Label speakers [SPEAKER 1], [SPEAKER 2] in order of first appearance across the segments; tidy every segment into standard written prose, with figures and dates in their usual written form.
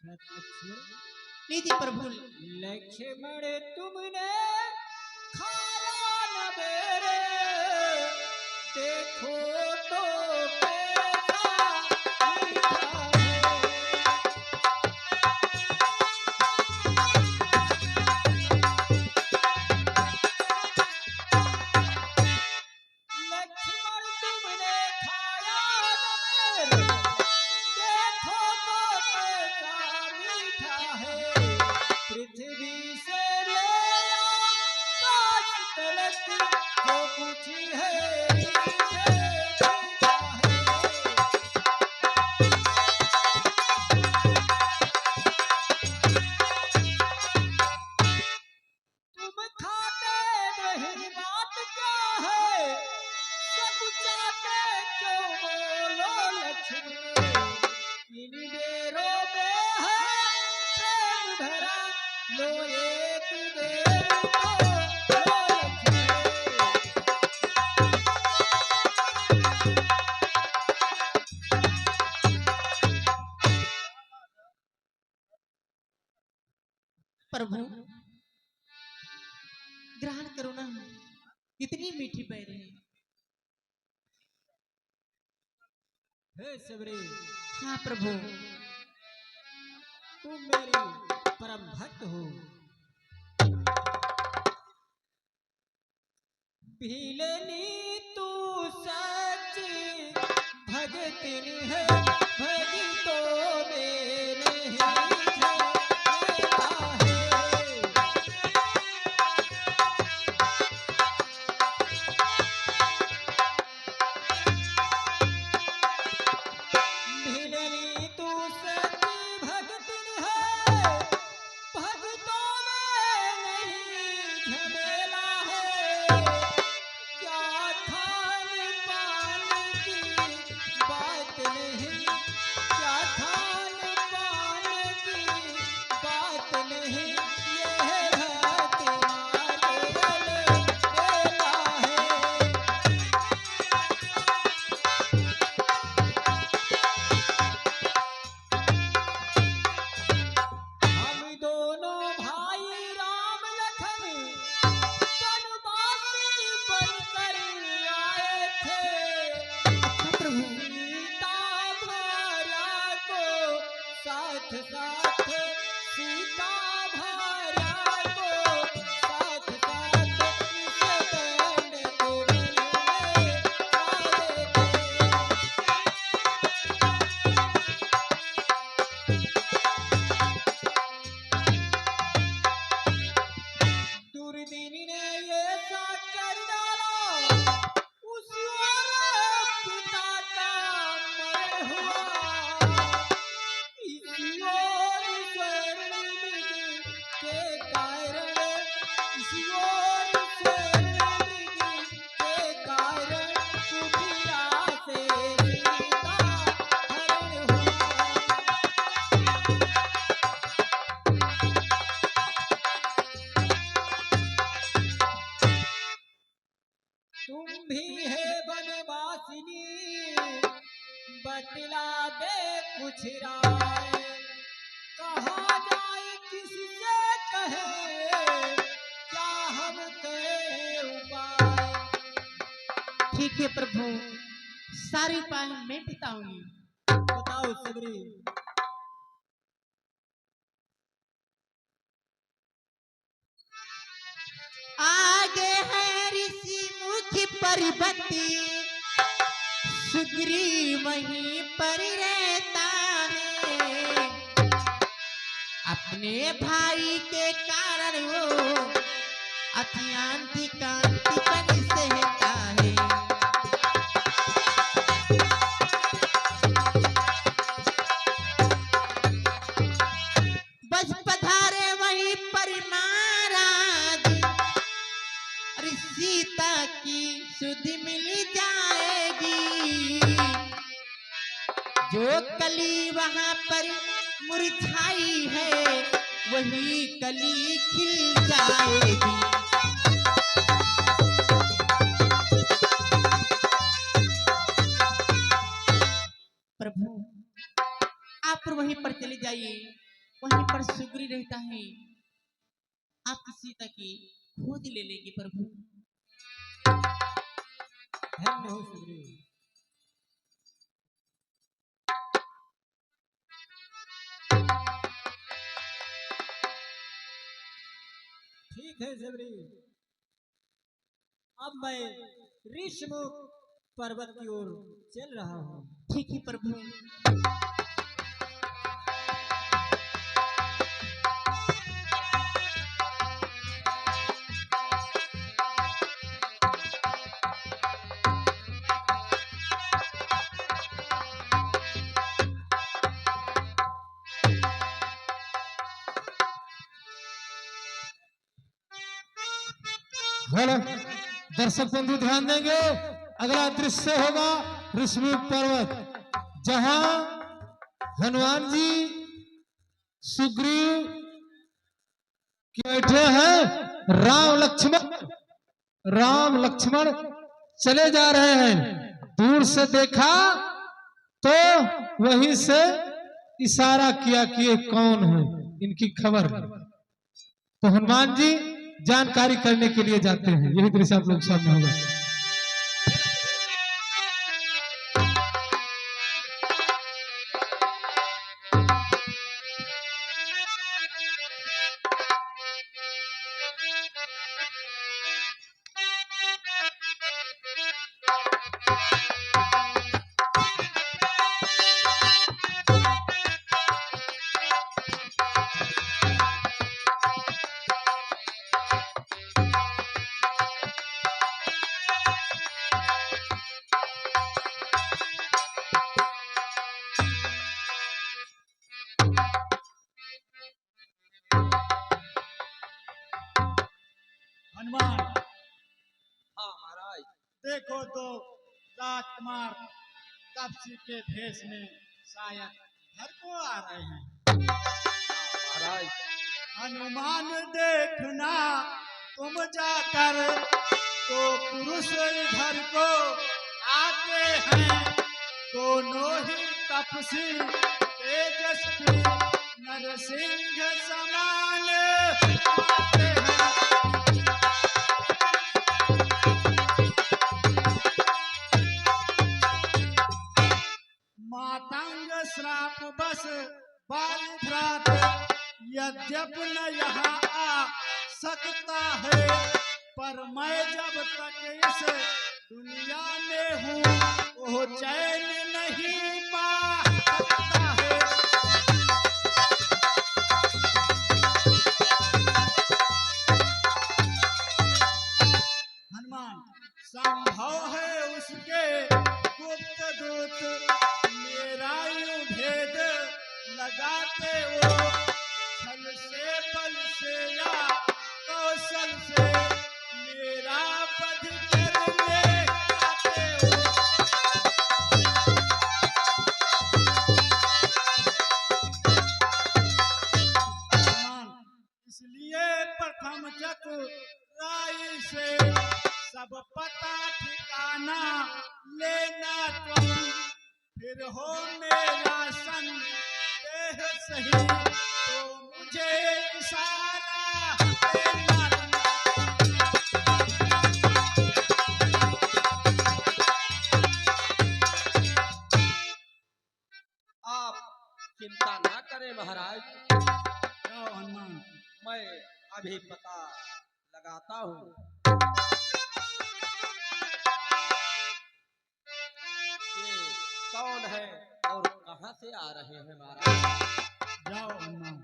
[SPEAKER 1] लीजिए प्रभु।
[SPEAKER 2] लक्ष्मण तुमने खाया न मेरे, देखो तो कैसा मीठा है। लक्ष्मण तुमने खाया न मेरे, देखो तो कैसा मीठा है। पृथ्वी से ले आकाश तलक जो कुछ है इससे मीठा है। तुम खाते नहीं बात क्या है, सब चाहते क्यों बोलो लक्ष्मण। इन बेरों में है प्रेम भरा, लो एक बेर तो लो लक्ष्मण।
[SPEAKER 1] प्रभु ग्रहण करो ना, कितनी मीठी बैरी है।
[SPEAKER 2] हे सबरी,
[SPEAKER 1] हाँ प्रभु।
[SPEAKER 2] तुम मेरी परम भक्त हो। भीलनी तू सच्ची भगतिन है, भगतों में नहीं झमेला है। भीलनी तू सच्ची भगतिन है, भगतों में नहीं झमेला है। क्या खान पान की बात नहीं, क्या खान पान की बात नहीं, ये भक्ति मार्ग बेला है। हम दोनों भाई राम लखन वनवासी बनकर आए थे।
[SPEAKER 1] हाँ प्रभु।
[SPEAKER 2] सीता भार्या को साथ साथ, सीता भार्या को साथ साथ इस दंड को मिलने आए थे। दुर्दिन ने ये सा कर डाला, उस और पिता का मर हुआ। इसी और स्वर्णमृग के कारण, इसी और स्वर्णमृग के कारण कुटिया से सीता हरण हुआ। तुम भी है बनवासिनी, बतला दे कुछ राय। कहा जाए किससे कहे, क्या हम करें उपाय।
[SPEAKER 1] ठीक है प्रभु, सारे उपाय मैं बताऊंगी।
[SPEAKER 2] बताओ सबरी।
[SPEAKER 1] आगे है ऋषि मुखी परिपति, सुग्रीव वहीं पर रहता है। अपने भाई के कारण वो अत्यंत कांति बन सहता है। बस पधारे वहीं पर महाराज, अरे सीता की सुध मिल जाएगी। जो कली वहां पर मुरझाई है, वही कली खिल जाएगी। प्रभु आप वहीं पर चले जाइए, वहीं पर सुग्री रहता है। आपकी सीता की गोद ले लेंगे प्रभु।
[SPEAKER 2] धन्य हो सुग्रीव। ठीक है सुग्रीव, अब मैं ऋषमुख पर्वत की ओर चल रहा हूँ।
[SPEAKER 1] ठीक है प्रभु।
[SPEAKER 3] हेलो दर्शक बंधु ध्यान देंगे, अगला दृश्य होगा ऋषमुख पर्वत, जहां हनुमान जी सुग्रीव बैठे हैं। राम लक्ष्मण चले जा रहे हैं। दूर से देखा तो वहीं से इशारा किया कि ये कौन है, इनकी खबर। तो हनुमान जी जानकारी करने के लिए जाते हैं। यही दृश्य आप लोग सामने होगा।
[SPEAKER 2] हनुमान,
[SPEAKER 4] हाँ महाराज।
[SPEAKER 2] देखो तो राजकुमार तपसी के भेष में शायद घर को आ रहे हैं।
[SPEAKER 4] महाराज
[SPEAKER 2] हनुमान देखना तुम जाकर, तो पुरुष इधर को आते हैं। दोनों ही तपसी तेजस्वी नरसिंह समान आते हैं। मातंग श्राप बस बाल भ्रात, यद्यप न यहाँ आ सकता है, पर मैं जब तक इस दुनिया में हूँ वो चैन नहीं पा सकता है। हनुमान, संभव है उसके गुप्त दूत मेरा यूं भेद लगाते हो, छल से बल से या कौशल से मेरा वध करने आते हो। हनुमान, इसलिए प्रथम चतुराई से सब पता ठिकाना लेना तुम, फिर हो मेरा संदेह सही, तो मुझे इशारा देना।
[SPEAKER 4] आप चिंता ना करें महाराज,
[SPEAKER 2] जाओ हनुमान।
[SPEAKER 4] मैं अभी पता लगाता हूँ। ये कौन है और कहाँ से आ रहे हैं महाराज?
[SPEAKER 2] जाओ हनुमान।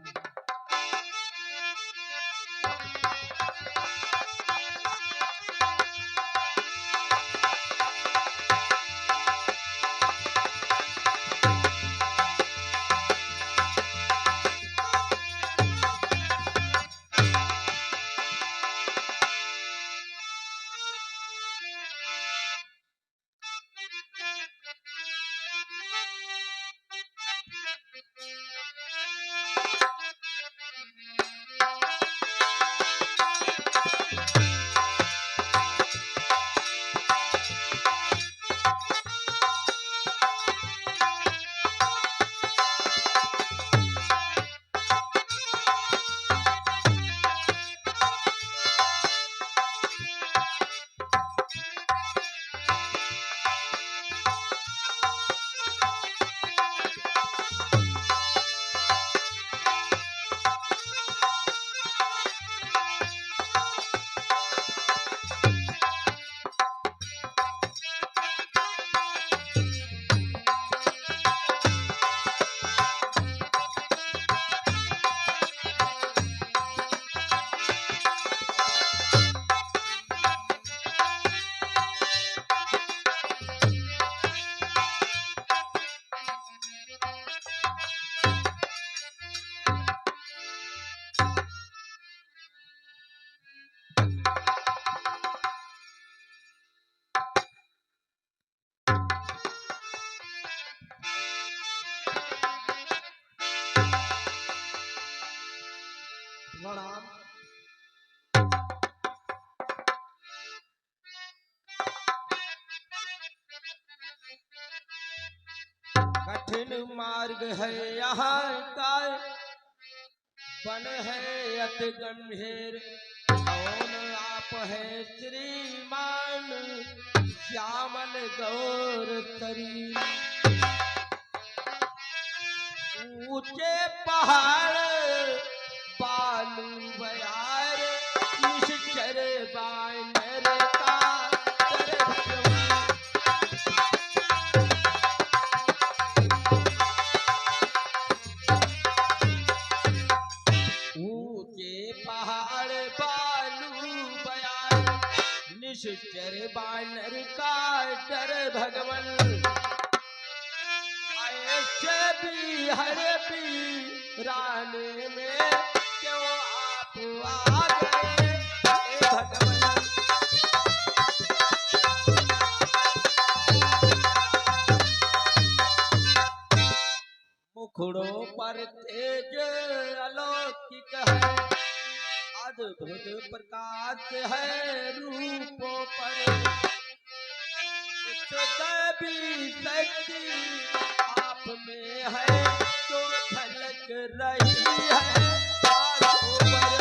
[SPEAKER 4] प्रणाम। कठिन मार्ग है यहाँ का, बन है अति गंभीर। कौन आप है श्रीमान, श्यामल गौर शरीर। ऊंचे पहाड़ बालू बयार, निश्चर बानर का ऊंचे पहाड़ बालू बयार, निश्चर बानर का डर भगवन। ऐसे भी हर भी राने में क्यों आप आ गए हे भगवन। मुखड़ों पर तेज अलौकिक है, अद्भुत प्रकाश है रूपों पर। दैवी शक्ति आप में है जो झलक रही है तारों पर।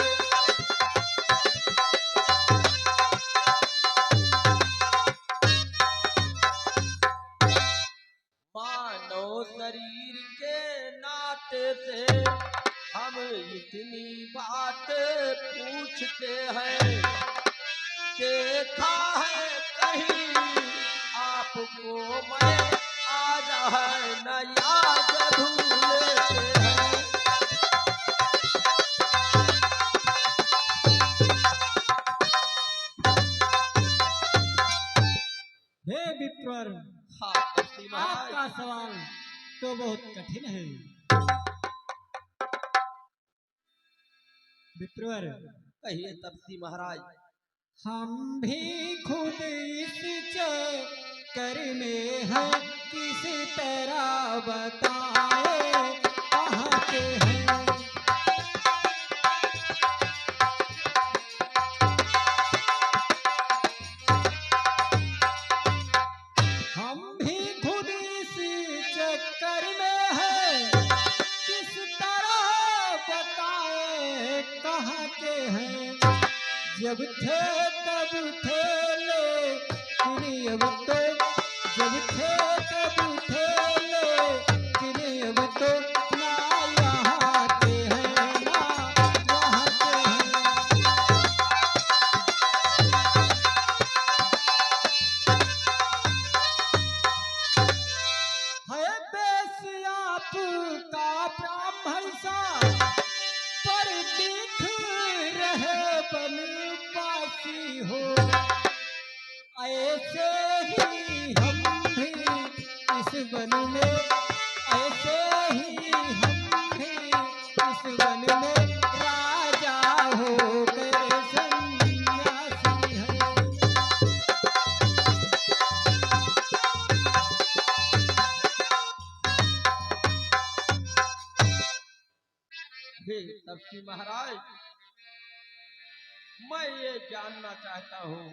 [SPEAKER 4] मानव शरीर के नाते से हम इतनी बात पूछते हैं। देखा है कहीं आपको मैं, आ रहा न याद भूलते हैं।
[SPEAKER 2] हे विप्र,
[SPEAKER 4] हाँ तपसी महाराज।
[SPEAKER 2] आपका सवाल तो बहुत कठिन है। विप्र,
[SPEAKER 4] कहिए तपसी महाराज।
[SPEAKER 2] हम भी खुद इस चक्कर में हैं, किस तरह बताएं कहाँ के हैं। हम भी खुद इस चक्कर में हैं, किस तरह बताएं कहाँ के हैं। जब थे तब थे लेकिन अब तो, जब थे तब थे लेकिन अब तो ना यहाँ के हैं ना वहाँ के हैं। है बेस आपका ब्राह्मण सा, पर दिख रहे बनवासी हो। ऐसे ही हम भी इस वन में, ऐसे ही हम भी इस वन में राजा हो गए सन्यासी हैं।
[SPEAKER 4] हे तपसी महाराज, मैं ये जानना चाहता हूँ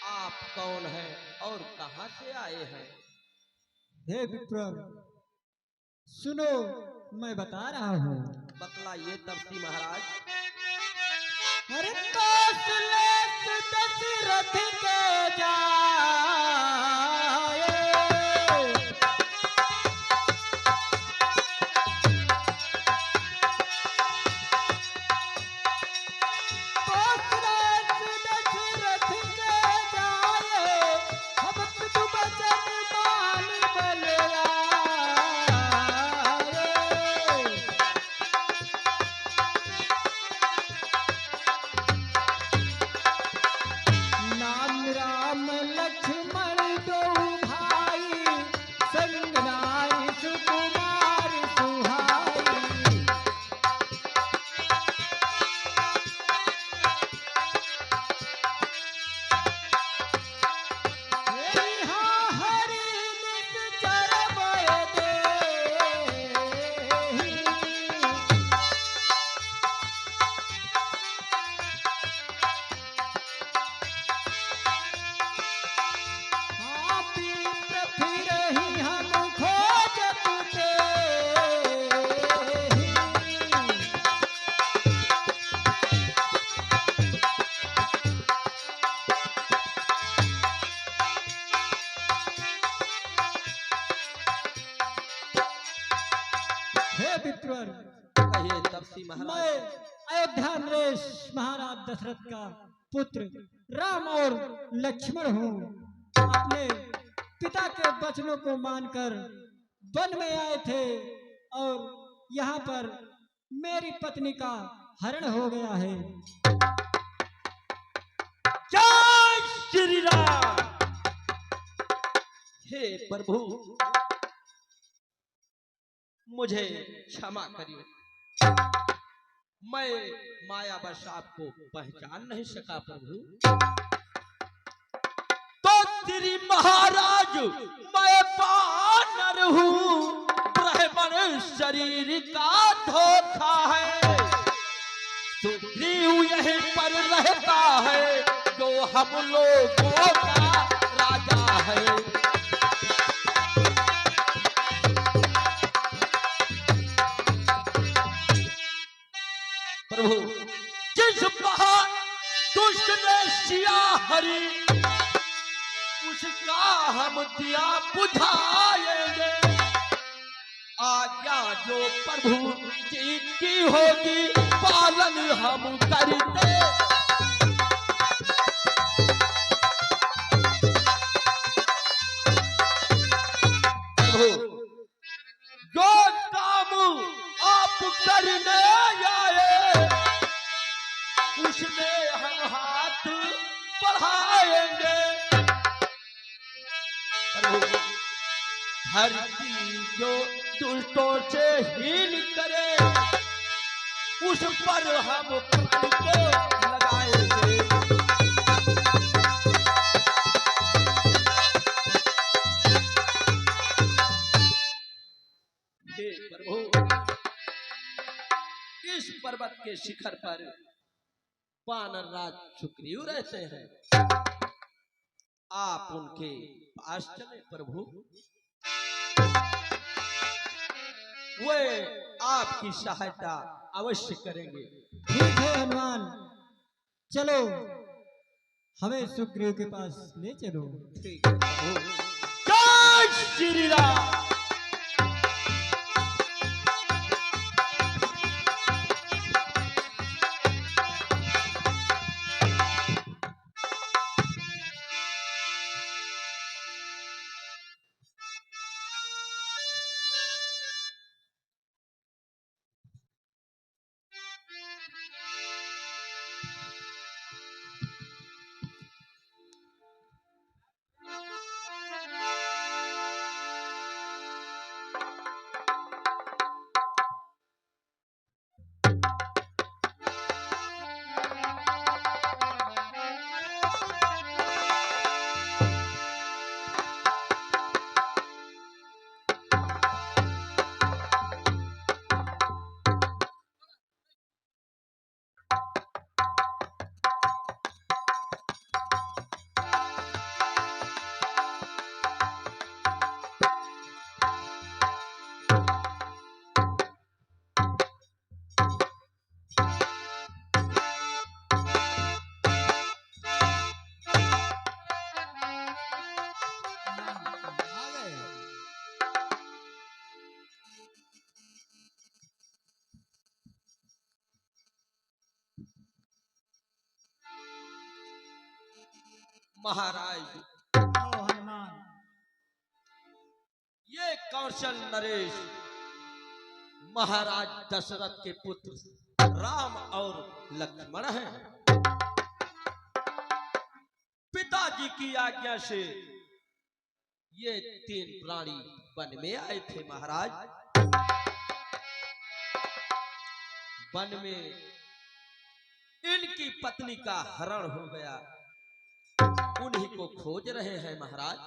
[SPEAKER 4] आप कौन हैं और कहाँ से आए हैं।
[SPEAKER 2] हे विप्र, सुनो मैं बता रहा हूँ।
[SPEAKER 4] बतलाइए तपसी महाराज।
[SPEAKER 2] अरे कौशलेश दशरथ के जाए, कौशलेश दशरथ के जाए, अब तुझ बचन मान बलराए। नाम राम लखन
[SPEAKER 5] हे विप्र,
[SPEAKER 4] कहिए तपसी महाराज।
[SPEAKER 5] मैं अयोध्या नरेश महाराज दशरथ का पुत्र राम और लक्ष्मण हूँ। अपने पिता के वचनों को मानकर वन में आए थे और यहाँ पर मेरी पत्नी का हरण हो गया है।
[SPEAKER 4] जय श्री राम। हे प्रभु, मुझे क्षमा करिए, मैं मायावश आपको पहचान नहीं सका प्रभु। तो श्री महाराज, मैं बानर हूँ, ब्राह्मण शरीर का धोखा है। सुग्रीव यहीं पर रहता है, जो हम लोगों का राजा है। प्रभु, जिस पहाड़ दुष्ट ने सिया हरी, उसका हम दिया बुझाएंगे। आज्ञा जो प्रभु जी की होगी, पालन हम करते। प्रभु, जो काम आप करने आए, उसमें हम हाथ बढ़ाएंगे। प्रभु, धरती जो दुष्टों से हीन करे, उस पर हम प्राण को लगाएंगे। हे प्रभु, इस पर्वत के शिखर पर वानर राज सुग्रीव रहते हैं। आप उनके पास चले प्रभु, वे आपकी सहायता अवश्य करेंगे।
[SPEAKER 5] ठीक है हनुमान, चलो हमें सुग्रीव के पास ले चलो।
[SPEAKER 4] ठीक है प्रभु। जय श्री राम। महाराज,
[SPEAKER 2] हनुमान,
[SPEAKER 4] ये कौशल नरेश महाराज दशरथ के पुत्र राम और लक्ष्मण हैं। पिताजी की आज्ञा से ये तीन प्राणी वन में आए थे महाराज। वन में इनकी पत्नी का हरण हो गया, उन्हीं को खोज रहे हैं महाराज।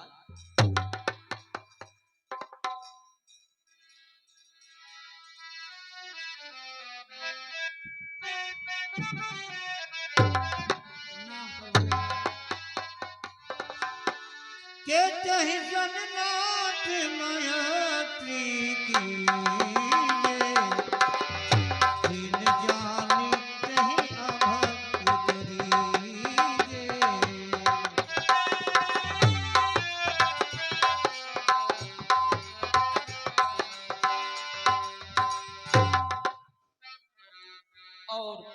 [SPEAKER 2] के चाहे जननाथ मायात्री की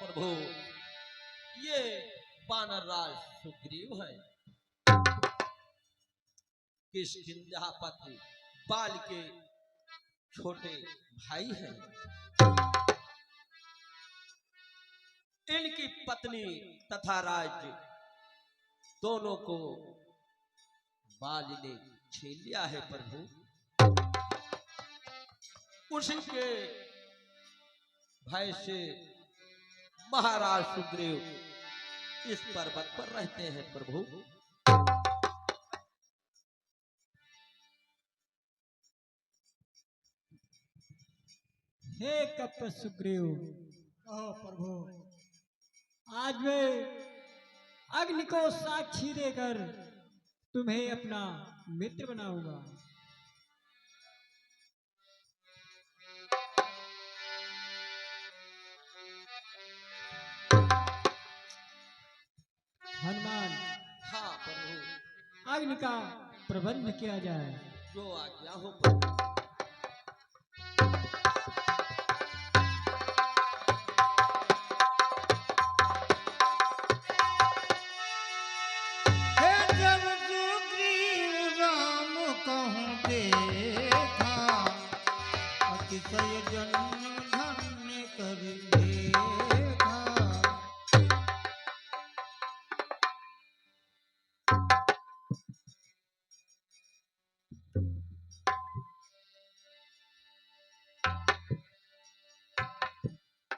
[SPEAKER 4] प्रभु, ये वानर राज सुग्रीव है, किष्किंधापति बाल के छोटे भाई हैं। इनकी पत्नी तथा राज्य दोनों को बाल ने छीन लिया है प्रभु। उसी के भय से महाराज सुग्रीव इस पर्वत पर रहते हैं प्रभु।
[SPEAKER 5] हे कप सुग्रीव,
[SPEAKER 2] कहो प्रभु।
[SPEAKER 5] आज मैं अग्नि को साक्षी देकर तुम्हें अपना मित्र बनाऊंगा। हनुमान,
[SPEAKER 4] हाँ प्रभु,
[SPEAKER 5] अग्नि का प्रबंध किया जाए।
[SPEAKER 4] जो आज्ञा हो प्रभु।
[SPEAKER 2] हे जब सुग्रीव राम कहूँ देखा, अतिशय जन्म धन्य कर देखा।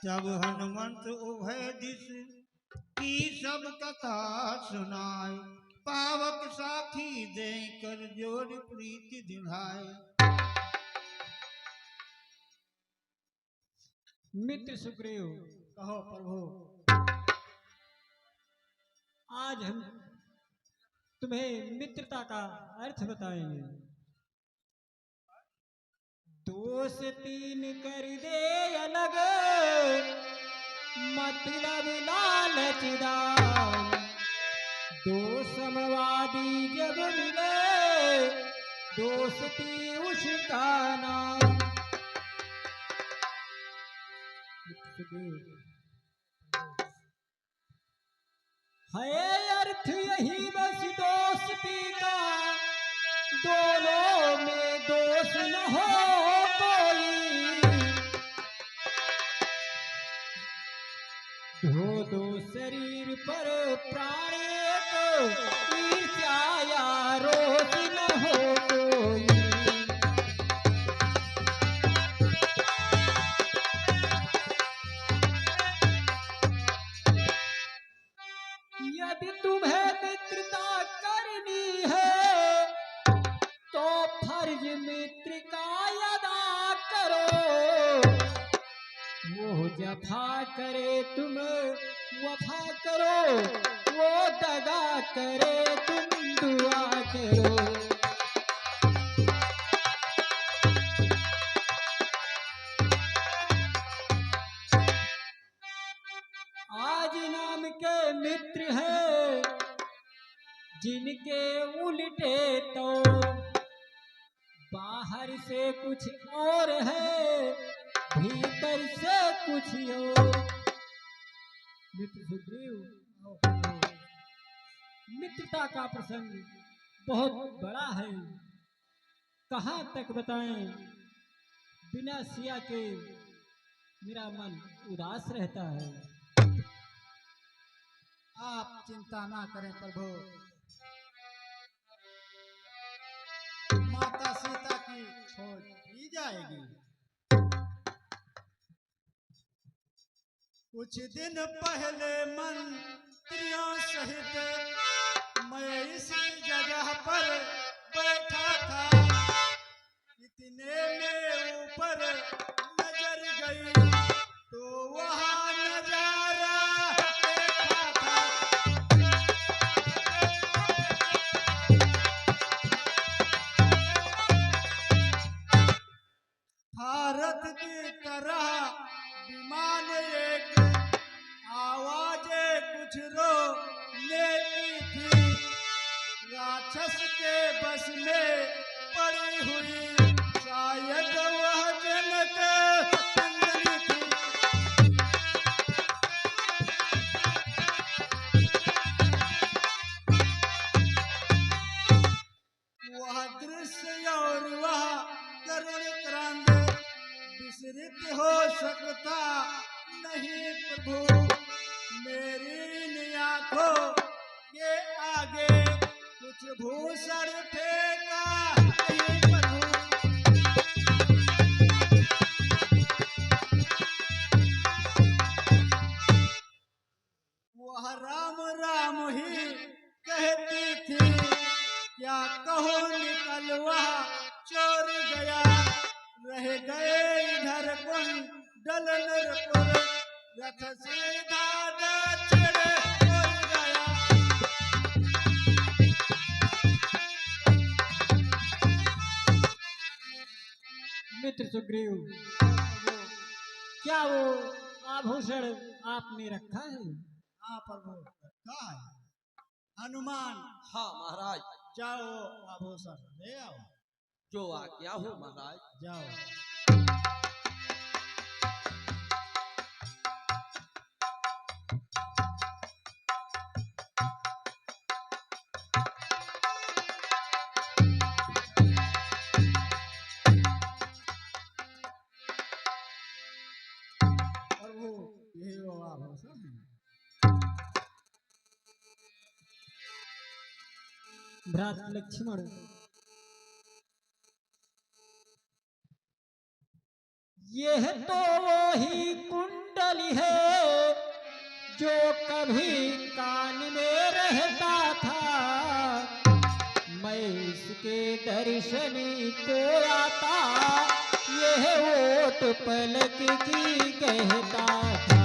[SPEAKER 2] जब हनुमंत उभय दिस की सब कथा सुनाए, पावक साखी दे कर जोड़ प्रीति दिलाए।
[SPEAKER 5] मित्र सुग्रीव,
[SPEAKER 2] कहो प्रभु।
[SPEAKER 5] आज हम तुम्हें मित्रता का अर्थ बताएंगे। दोष तीन कर दे अलग, मतलब लालच दान। दो समवादी जब मिले, दोस्ती उसका नाम। है अर्थ यही बस दोस्ती का, दोनों में दोष न हो कोई। दो शरीर पर प्राण एक, ईर्ष्या या रोष न हो कोई। यदि तुम्हें मित्रता करनी है, तो फर्ज मित्र का अदा करो। वो जफा करे तुम वफा करो, वो दगा करे तुम दुआ करो। आज नाम के मित्र हैं, जिनके उल्टे तो बाहर से कुछ और है, भीतर से कुछ और। मित्र सुग्रीव, मित्रता का प्रसंग बहुत बड़ा है, कहाँ तक बताएं। बिना सिया के मेरा मन उदास रहता है।
[SPEAKER 2] आप चिंता ना करें प्रभु। माता सीता की खोज की जाएगी। कुछ दिन पहले मंत्रियों सहित मैं इसी जगह पर बैठा था। इतने में ऊपर नजर गई तो वहाँ नजारा देखा था। भारत की तरह विमान एक आवाजें कुछ रो लेती थी। राक्षस के बस में पड़ी हुई शायद वह जनक कुंडली थी। विसरित हो सकता नहीं प्रभु, मेरी इन आंखों के आगे कुछ भूषण फेंका नहीं प्रभु। वह राम राम ही कहती थी, क्या कहो निकल वह चोर गया, रह गए इधर कुंडल नरपुर, रथ सीधा दक्षिण उड़ गया।
[SPEAKER 5] मित्र सुग्रीव, क्या वो आभूषण आपने रखा है?
[SPEAKER 2] हाँ प्रभु, रखा है। हनुमान,
[SPEAKER 4] हाँ महाराज,
[SPEAKER 2] जाओ आभूषण ले आओ।
[SPEAKER 4] जो आज्ञा हो महाराज।
[SPEAKER 2] जाओ। प्रभु, यही वो आभूषण है।
[SPEAKER 5] भ्रात लक्ष्मण, यह तो वही कुंडली है जो कभी कान में रहता था, मैं इसके दर्शन को आता, यह ओट पलक की कहता था।